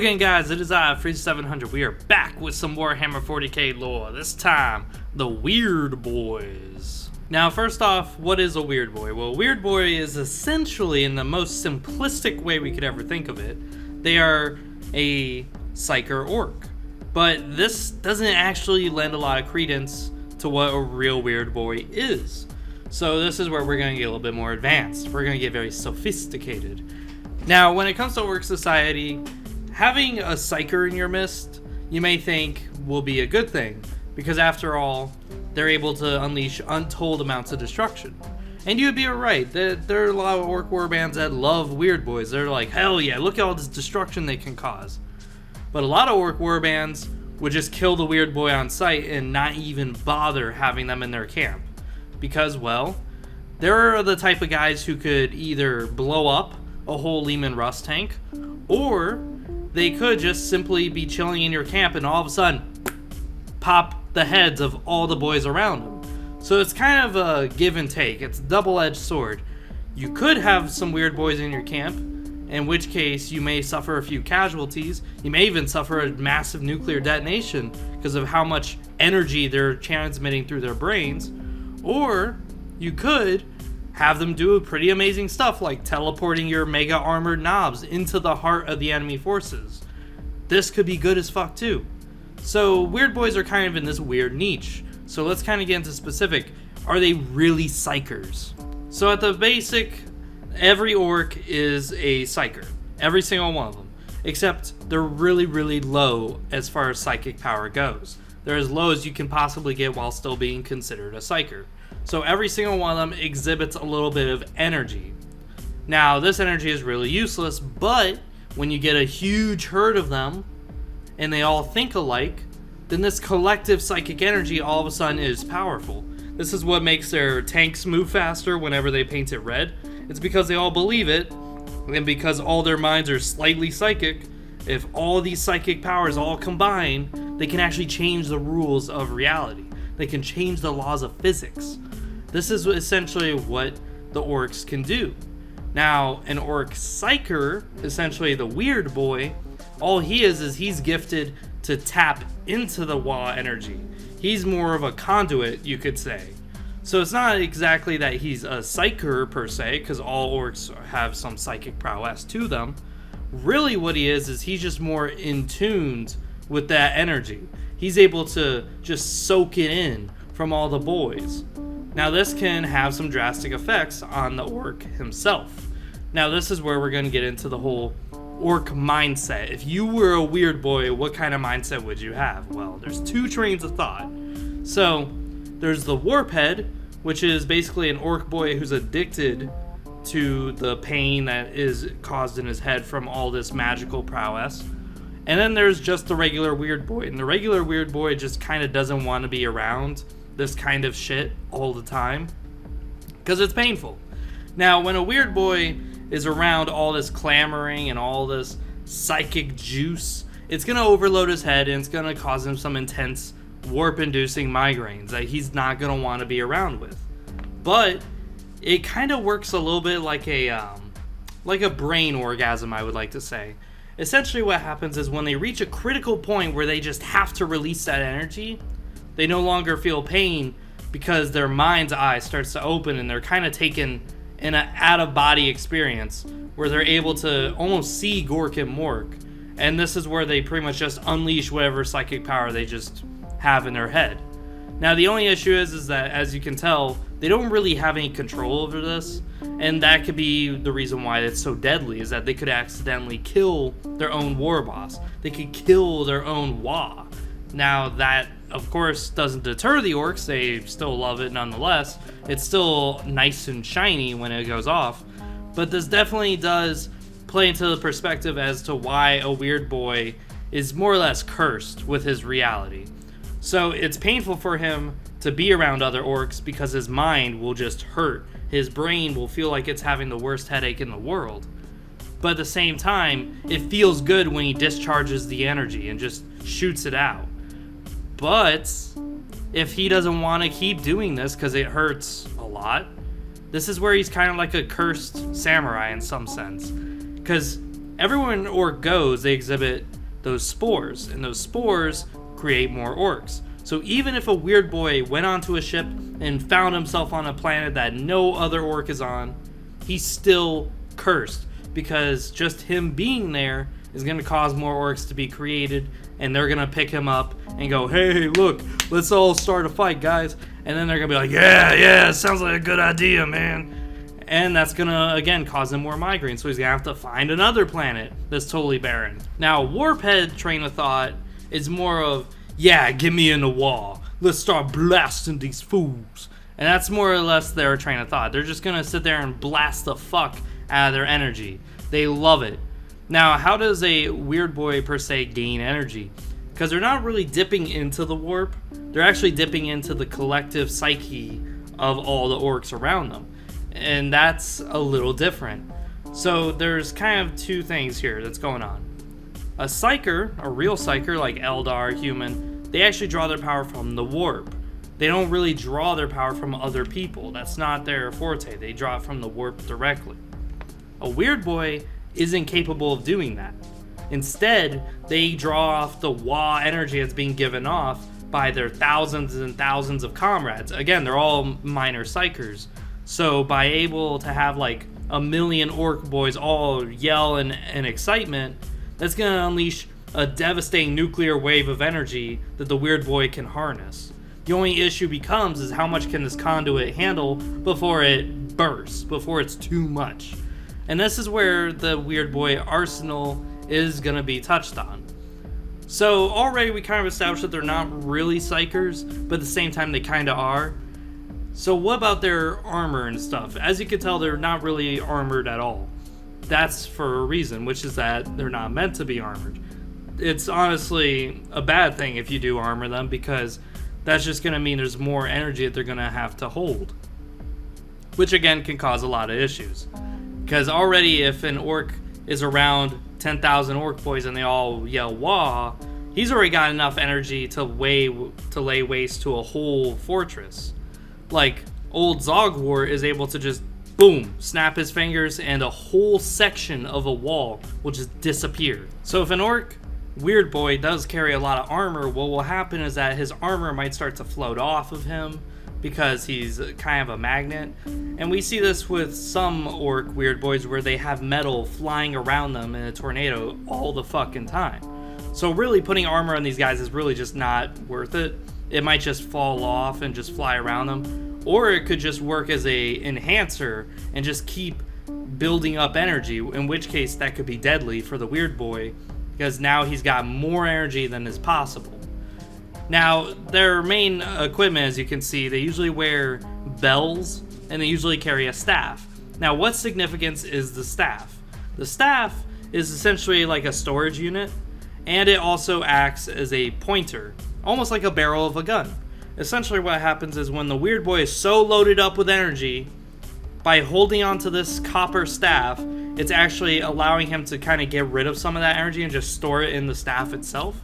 again, guys, it is I, Freeze700. We are back with some Warhammer 40K lore. This time, the Weirdboyz. Now, first off, what is a Weirdboy? Well, Weirdboy is essentially, in the most simplistic way we could ever think of it, they are a psyker orc. But this doesn't actually lend a lot of credence to what a real Weirdboy is. So this is where we're going to get a little bit more advanced. We're going to get very sophisticated. Now, when it comes to orc society, having a psyker in your midst, you may think will be a good thing, because after all, they're able to unleash untold amounts of destruction. And you'd be right, there are a lot of orc warbands that love Weirdboyz. They're like, hell yeah, look at all this destruction they can cause. But a lot of orc warbands would just kill the Weirdboy on sight and not even bother having them in their camp. Because, well, they're the type of guys who could either blow up a whole Leman Russ tank, or they could just simply be chilling in your camp and all of a sudden pop the heads of all the boys around them. So it's kind of a give and take. It's a double-edged sword. You could have some Weirdboyz in your camp, in which case you may suffer a few casualties. You may even suffer a massive nuclear detonation because of how much energy they're transmitting through their brains. Or you could have them do pretty amazing stuff like teleporting your mega armored knobs into the heart of the enemy forces. This could be good as fuck too. So Weirdboyz are kind of in this weird niche. So let's kind of get into specific. Are they really psychers? So at the basic, every orc is a psyker. Every single one of them. Except they're really, really low as far as psychic power goes. They're as low as you can possibly get while still being considered a psyker. So every single one of them exhibits a little bit of energy. Now, this energy is really useless, but when you get a huge herd of them, and they all think alike, then this collective psychic energy all of a sudden is powerful. This is what makes their tanks move faster whenever they paint it red. It's because they all believe it, and because all their minds are slightly psychic, if all these psychic powers all combine, they can actually change the rules of reality. They can change the laws of physics. This is essentially what the orcs can do. Now, an orc psyker, essentially the Weirdboy, all he is he's gifted to tap into the Wa energy. He's more of a conduit, you could say. So it's not exactly that he's a psyker per se, because all orcs have some psychic prowess to them. Really what he is he's just more in tune with that energy. He's able to just soak it in from all the boys. Now this can have some drastic effects on the orc himself. Now this is where we're going to get into the whole orc mindset. If you were a Weirdboy, what kind of mindset would you have? Well, there's two trains of thought. So there's the Warphead, which is basically an orc boy who's addicted to the pain that is caused in his head from all this magical prowess. And then there's just the regular Weirdboy, and the regular Weirdboy just kind of doesn't want to be around this kind of shit all the time because it's painful. Now, when a Weirdboy is around all this clamoring and all this psychic juice, it's going to overload his head and it's going to cause him some intense warp-inducing migraines that he's not going to want to be around with. But it kind of works a little bit like a brain orgasm, I would like to say. Essentially what happens is when they reach a critical point where they just have to release that energy, they no longer feel pain because their mind's eye starts to open and they're kind of taken in an out-of-body experience where they're able to almost see Gork and Mork. And this is where they pretty much just unleash whatever psychic power they just have in their head. Now the only issue is that, as you can tell, they don't really have any control over this, and that could be the reason why it's so deadly, is that they could accidentally kill their own war boss. They could kill their own Wa. Now that, of course, doesn't deter the orcs. They still love it nonetheless. It's still nice and shiny when it goes off, but this definitely does play into the perspective as to why a Weirdboy is more or less cursed with his reality. So it's painful for him to be around other orcs because his mind will just hurt. His brain will feel like it's having the worst headache in the world. But at the same time, it feels good when he discharges the energy and just shoots it out. But if he doesn't want to keep doing this because it hurts a lot, this is where he's kind of like a cursed samurai in some sense. Because everywhere an orc goes, they exhibit those spores, and those spores create more orcs. So even if a weird boy went onto a ship and found himself on a planet that no other orc is on, he's still cursed, because just him being there is going to cause more orcs to be created, and they're going to pick him up and go, hey, look, let's all start a fight, guys. And then they're going to be like, yeah, sounds like a good idea, man. And that's going to, again, cause him more migraine, so he's going to have to find another planet that's totally barren. Now, Warphead train of thought is more of, yeah, get me in the wall. Let's start blasting these fools. And that's more or less their train of thought. They're just going to sit there and blast the fuck out of their energy. They love it. Now, how does a weird boy per se gain energy? Because they're not really dipping into the warp. They're actually dipping into the collective psyche of all the orcs around them. And that's a little different. So there's kind of two things here that's going on. A psyker, a real psyker like Eldar, human, they actually draw their power from the warp. They don't really draw their power from other people. That's not their forte. They draw it from the warp directly. A weird boy isn't capable of doing that. Instead, they draw off the Wa energy that's being given off by their thousands and thousands of comrades. Again, they're all minor psychers. So by able to have like a million orc boys all yell in excitement, that's going to unleash a devastating nuclear wave of energy that the weird boy can harness. The only issue becomes is how much can this conduit handle before it bursts, before it's too much. And this is where the weird boy arsenal is going to be touched on. So already we kind of established that they're not really psychers, but at the same time they kind of are. So what about their armor and stuff? As you can tell, they're not really armored at all. That's for a reason, which is that they're not meant to be armored. It's honestly a bad thing if you do armor them, because that's just going to mean there's more energy that they're going to have to hold, which again can cause a lot of issues. Because already if an orc is around 10,000 orc boys and they all yell wah, he's already got enough energy to lay waste to a whole fortress. Like, old Zogwar is able to just, boom, snap his fingers and a whole section of a wall will just disappear. So if an orc weird boy does carry a lot of armor, what will happen is that his armor might start to float off of him because he's kind of a magnet. And we see this with some orc weird boys where they have metal flying around them in a tornado all the fucking time. So really putting armor on these guys is really just not worth it. It might just fall off and just fly around them, or it could just work as a enhancer and just keep building up energy, in which case that could be deadly for the weird boy, because now he's got more energy than is possible. Now, their main equipment, as you can see, they usually wear bells, and they usually carry a staff. Now, what significance is the staff? The staff is essentially like a storage unit, and it also acts as a pointer, almost like a barrel of a gun. Essentially what happens is when the weird boy is so loaded up with energy, by holding onto this copper staff, it's actually allowing him to kind of get rid of some of that energy and just store it in the staff itself.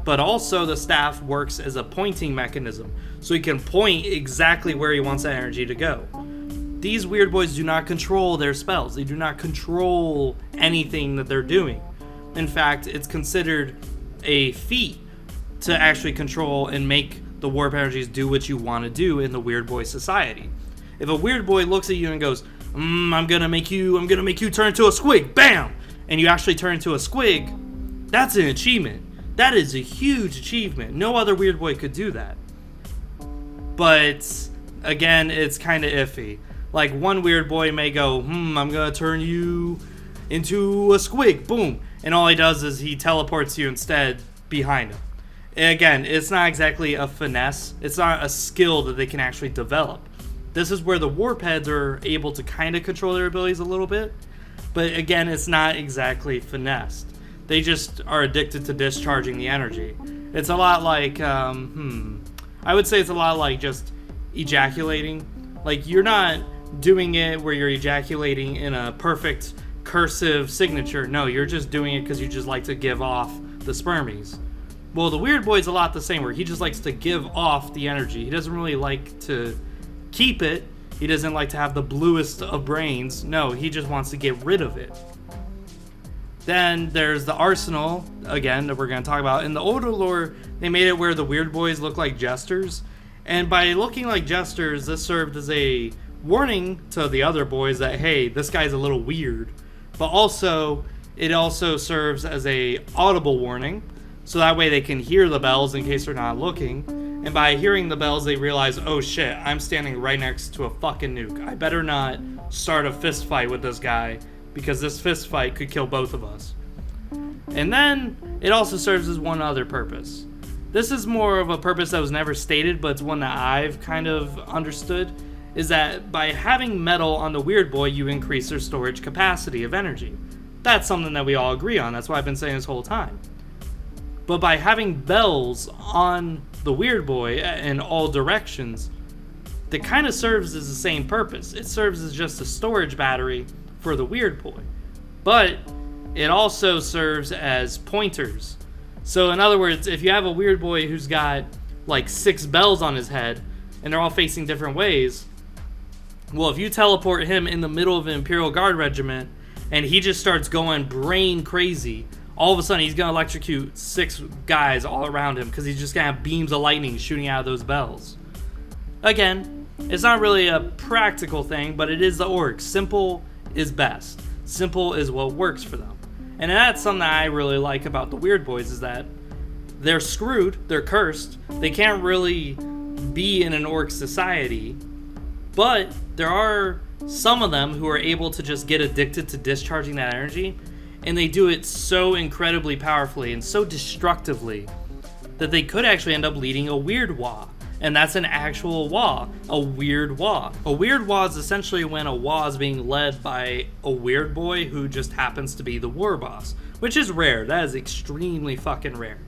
But also the staff works as a pointing mechanism, so he can point exactly where he wants that energy to go. These weird boys do not control their spells. They do not control anything that they're doing. In fact, it's considered a feat to actually control and make the warp energies do what you want to do in the weird boy society. If a weird boy looks at you and goes, I'm gonna make you turn into a squig, bam! And you actually turn into a squig, that's an achievement. That is a huge achievement. No other weird boy could do that. But again, it's kind of iffy. Like, one weird boy may go, I'm gonna turn you into a squig, boom. And all he does is he teleports you instead behind him. Again, it's not exactly a finesse. It's not a skill that they can actually develop. This is where the warp heads are able to kind of control their abilities a little bit. But again, it's not exactly finessed. They just are addicted to discharging the energy. It's a lot like, I would say it's a lot like just ejaculating. Like, you're not doing it where you're ejaculating in a perfect cursive signature. No, you're just doing it because you just like to give off the spermies. Well, the weird boy's a lot the same, where he just likes to give off the energy. He doesn't really like to keep it. He doesn't like to have the bluest of brains. No, he just wants to get rid of it. Then there's the arsenal, again, that we're going to talk about. In the older lore, they made it where the Weirdboyz look like jesters. And by looking like jesters, this served as a warning to the other boys that, hey, this guy's a little weird. But also, it also serves as a audible warning, so that way they can hear the bells in case they're not looking. And by hearing the bells, they realize, oh shit, I'm standing right next to a fucking nuke. I better not start a fist fight with this guy, because this fist fight could kill both of us. And then, it also serves as one other purpose. This is more of a purpose that was never stated, but it's one that I've kind of understood, is that by having metal on the Weirdboy, you increase their storage capacity of energy. That's something that we all agree on, that's what I've been saying this whole time. But by having bells on the Weirdboy in all directions, that kind of serves as the same purpose. It serves as just a storage battery for the Weirdboy. But it also serves as pointers. So in other words, if you have a Weirdboy who's got like 6 bells on his head, and they're all facing different ways, well, if you teleport him in the middle of an Imperial Guard regiment, and he just starts going brain crazy, all of a sudden he's going to electrocute 6 guys all around him, because he's just going to have beams of lightning shooting out of those bells. Again, it's not really a practical thing, but it is the orcs. Simple is best. Simple is what works for them. And that's something that I really like about the Weirdboyz, is that they're screwed, they're cursed, they can't really be in an orc society, but there are some of them who are able to just get addicted to discharging that energy, and they do it so incredibly powerfully and so destructively that they could actually end up leading a weird Wa. And that's an actual Wa, a weird Wa. A weird Wa is essentially when a Wa is being led by a weird boy who just happens to be the war boss, which is rare. That is extremely fucking rare.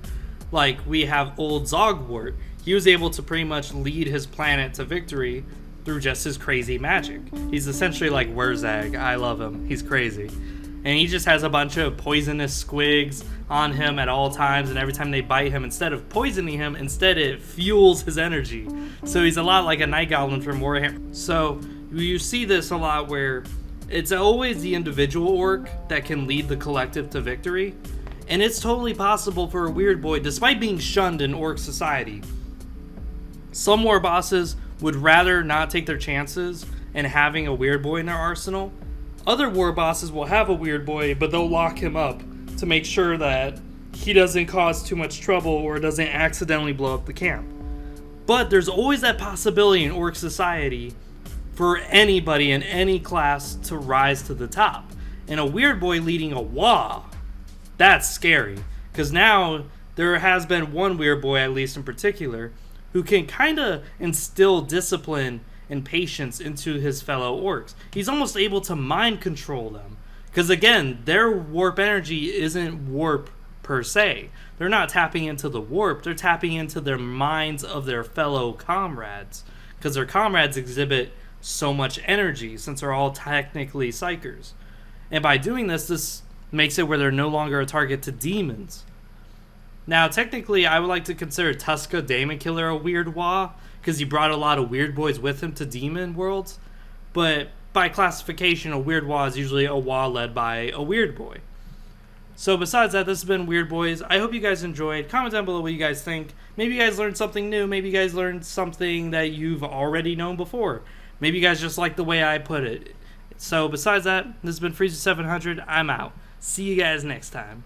Like, we have old Zogwart. He was able to pretty much lead his planet to victory through just his crazy magic. He's essentially like Wurzag. I love him. He's crazy. And he just has a bunch of poisonous squigs on him at all times, and every time they bite him, instead of poisoning him, instead it fuels his energy. So he's a lot like a Night Goblin from Warhammer. So you see this a lot where it's always the individual orc that can lead the collective to victory. And it's totally possible for a Weirdboy, despite being shunned in orc society. Some war bosses would rather not take their chances in having a Weirdboy in their arsenal. Other war bosses will have a Weirdboy, but they'll lock him up to make sure that he doesn't cause too much trouble or doesn't accidentally blow up the camp. But there's always that possibility in orc society for anybody in any class to rise to the top. And a Weirdboy leading a Wa, that's scary. Because now there has been one Weirdboy, at least in particular, who can kind of instill discipline and patience into his fellow orcs. He's almost able to mind control them. Because again, their warp energy isn't warp per se. They're not tapping into the warp, they're tapping into their minds of their fellow comrades. Because their comrades exhibit so much energy, since they're all technically psychers. And by doing this, this makes it where they're no longer a target to demons. Now, technically, I would like to consider Tuska Daemon Killer a weird Wa, because he brought a lot of Weirdboyz with him to demon worlds. But by classification, a weird Wa is usually a Wa led by a Weirdboy. So besides that, this has been Weirdboyz. I hope you guys enjoyed. Comment down below what you guys think. Maybe you guys learned something new. Maybe you guys learned something that you've already known before. Maybe you guys just like the way I put it. So besides that, this has been Freezer700. I'm out. See you guys next time.